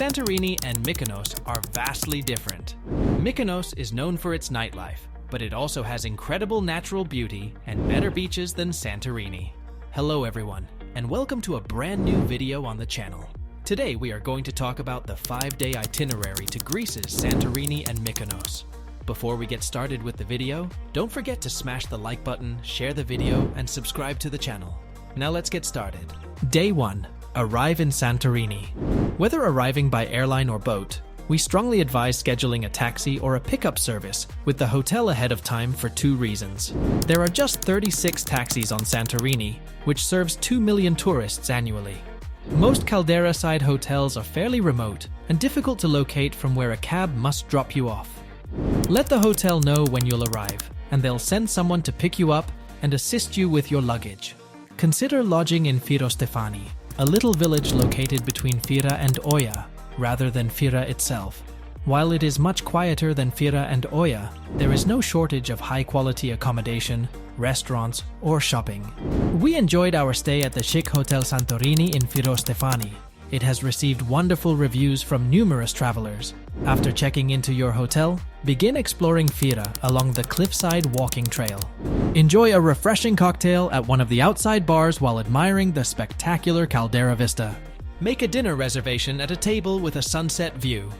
Santorini and Mykonos are vastly different. Mykonos is known for its nightlife, but it also has incredible natural beauty and better beaches than Santorini. Hello everyone, and welcome to a brand new video on the channel. Today we are going to talk about the 5-day itinerary to Greece's Santorini and Mykonos. Before we get started with the video, don't forget to smash the like button, share the video, and subscribe to the channel. Now let's get started. Day 1. Arrive in Santorini. Whether arriving by airline or boat, we strongly advise scheduling a taxi or a pickup service with the hotel ahead of time for 2 reasons. There are just 36 taxis on Santorini, which serves 2 million tourists annually. Most Caldera side hotels are fairly remote and difficult to locate from where a cab must drop you off. Let the hotel know when you'll arrive, and they'll send someone to pick you up and assist you with your luggage. Consider lodging in Firostefani, a little village located between Fira and Oia, rather than Fira itself. While it is much quieter than Fira and Oia, there is no shortage of high-quality accommodation, restaurants, or shopping. We enjoyed our stay at the chic Hotel Santorini in Firostefani. It has received wonderful reviews from numerous travelers. After checking into your hotel, begin exploring Fira along the cliffside walking trail. Enjoy a refreshing cocktail at one of the outside bars while admiring the spectacular Caldera vista. Make a dinner reservation at a table with a sunset view.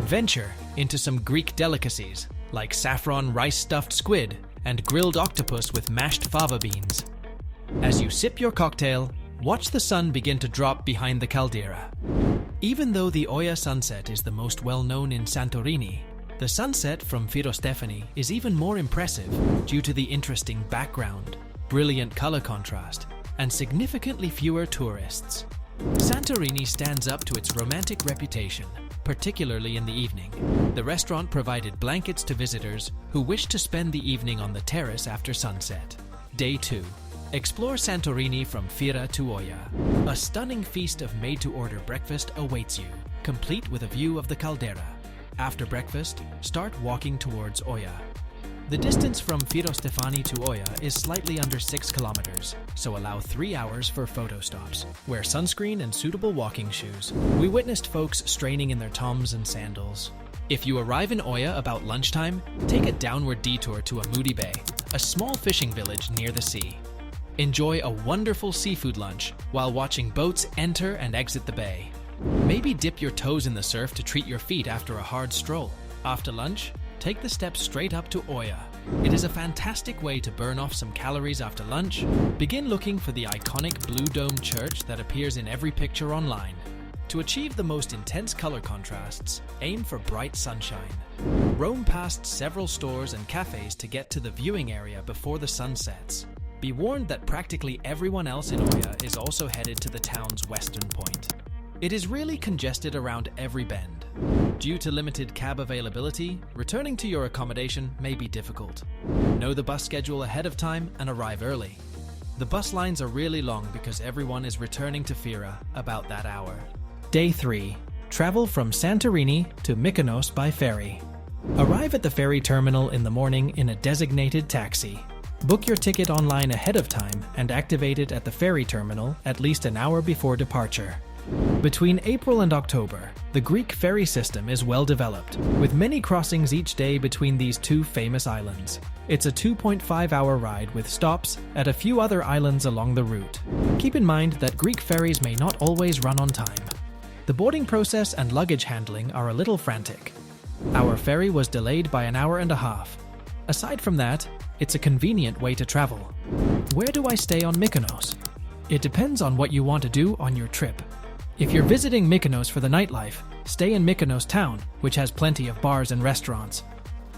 Venture into some Greek delicacies like saffron rice-stuffed squid and grilled octopus with mashed fava beans. As you sip your cocktail, watch the sun begin to drop behind the Caldera. Even though the Oia sunset is the most well-known in Santorini, the sunset from Firostefani is even more impressive due to the interesting background, brilliant color contrast, and significantly fewer tourists. Santorini stands up to its romantic reputation, particularly in the evening. The restaurant provided blankets to visitors who wish to spend the evening on the terrace after sunset. Day 2. Explore Santorini from Fira to Oia. A stunning feast of made-to-order breakfast awaits you, complete with a view of the Caldera. After breakfast, start walking towards Oia. The distance from Firostefani to Oia is slightly under 6 kilometers, so allow 3 hours for photo stops. Wear sunscreen and suitable walking shoes. We witnessed folks straining in their toms and sandals. If you arrive in Oia about lunchtime, take a downward detour to Amoudi Bay, a small fishing village near the sea. Enjoy a wonderful seafood lunch while watching boats enter and exit the bay. Maybe dip your toes in the surf to treat your feet after a hard stroll. After lunch, take the steps straight up to Oia. It is a fantastic way to burn off some calories after lunch. Begin looking for the iconic blue dome church that appears in every picture online. To achieve the most intense color contrasts, aim for bright sunshine. Roam past several stores and cafes to get to the viewing area before the sun sets. Be warned that practically everyone else in Oia is also headed to the town's western point. It is really congested around every bend. Due to limited cab availability, returning to your accommodation may be difficult. Know the bus schedule ahead of time and arrive early. The bus lines are really long because everyone is returning to Fira about that hour. Day 3. Travel from Santorini to Mykonos by ferry. Arrive at the ferry terminal in the morning in a designated taxi. Book your ticket online ahead of time and activate it at the ferry terminal at least an hour before departure. Between April and October, the Greek ferry system is well developed, with many crossings each day between these 2 famous islands. It's a 2.5-hour ride with stops at a few other islands along the route. Keep in mind that Greek ferries may not always run on time. The boarding process and luggage handling are a little frantic. Our ferry was delayed by an hour and a half. Aside from that, it's a convenient way to travel. Where do I stay on Mykonos? It depends on what you want to do on your trip. If you're visiting Mykonos for the nightlife, stay in Mykonos town, which has plenty of bars and restaurants.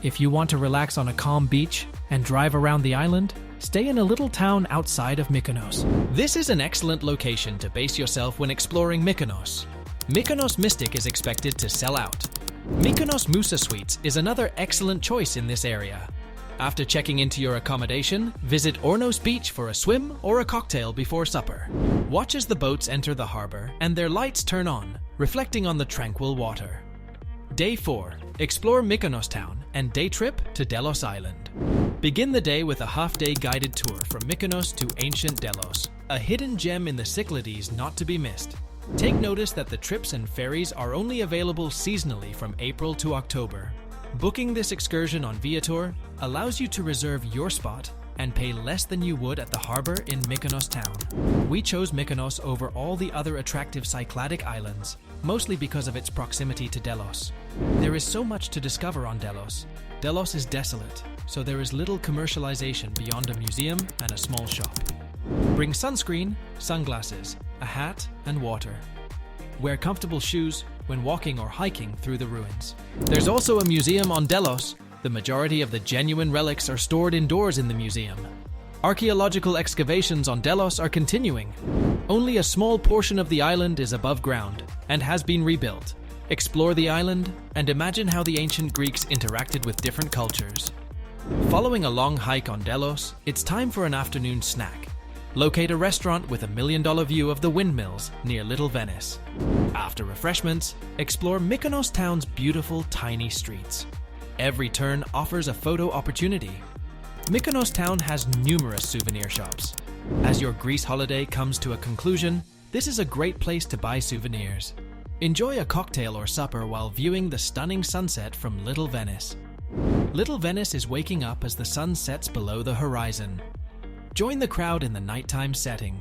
If you want to relax on a calm beach and drive around the island, stay in a little town outside of Mykonos. This is an excellent location to base yourself when exploring Mykonos. Mykonos Mystic is expected to sell out. Mykonos Moussa Suites is another excellent choice in this area. After checking into your accommodation, visit Ornos Beach for a swim or a cocktail before supper. Watch as the boats enter the harbor and their lights turn on, reflecting on the tranquil water. Day 4. Explore Mykonos town and day trip to Delos Island. Begin the day with a half-day guided tour from Mykonos to ancient Delos, a hidden gem in the Cyclades not to be missed. Take notice that the trips and ferries are only available seasonally from April to October. Booking this excursion on Viator allows you to reserve your spot and pay less than you would at the harbor in Mykonos town. We chose Mykonos over all the other attractive Cycladic islands, mostly because of its proximity to Delos. There is so much to discover on Delos. Delos is desolate, so there is little commercialization beyond a museum and a small shop. Bring sunscreen, sunglasses, a hat, and water. Wear comfortable shoes when walking or hiking through the ruins. There's also a museum on Delos. The majority of the genuine relics are stored indoors in the museum. Archaeological excavations on Delos are continuing. Only a small portion of the island is above ground and has been rebuilt. Explore the island and imagine how the ancient Greeks interacted with different cultures. Following a long hike on Delos, it's time for an afternoon snack. Locate a restaurant with $1 million view of the windmills near Little Venice. After refreshments, explore Mykonos town's beautiful tiny streets. Every turn offers a photo opportunity. Mykonos town has numerous souvenir shops. As your Greece holiday comes to a conclusion, this is a great place to buy souvenirs. Enjoy a cocktail or supper while viewing the stunning sunset from Little Venice. Little Venice is waking up as the sun sets below the horizon. Join the crowd in the nighttime setting.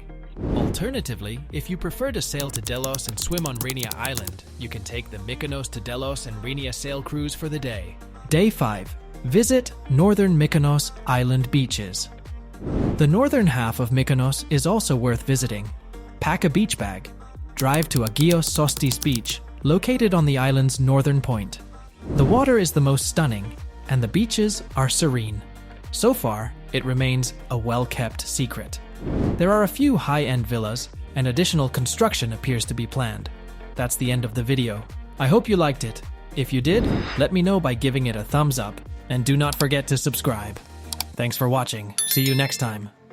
Alternatively, if you prefer to sail to Delos and swim on Rhenia Island, you can take the Mykonos to Delos and Rhenia sail cruise for the day. Day 5. Visit Northern Mykonos Island beaches. The northern half of Mykonos is also worth visiting. Pack a beach bag. Drive to Agios Sostis Beach, located on the island's northern point. The water is the most stunning, and the beaches are serene. So far, it remains a well-kept secret. There are a few high-end villas, and additional construction appears to be planned. That's the end of the video. I hope you liked it. If you did, let me know by giving it a thumbs up, and do not forget to subscribe. Thanks for watching. See you next time.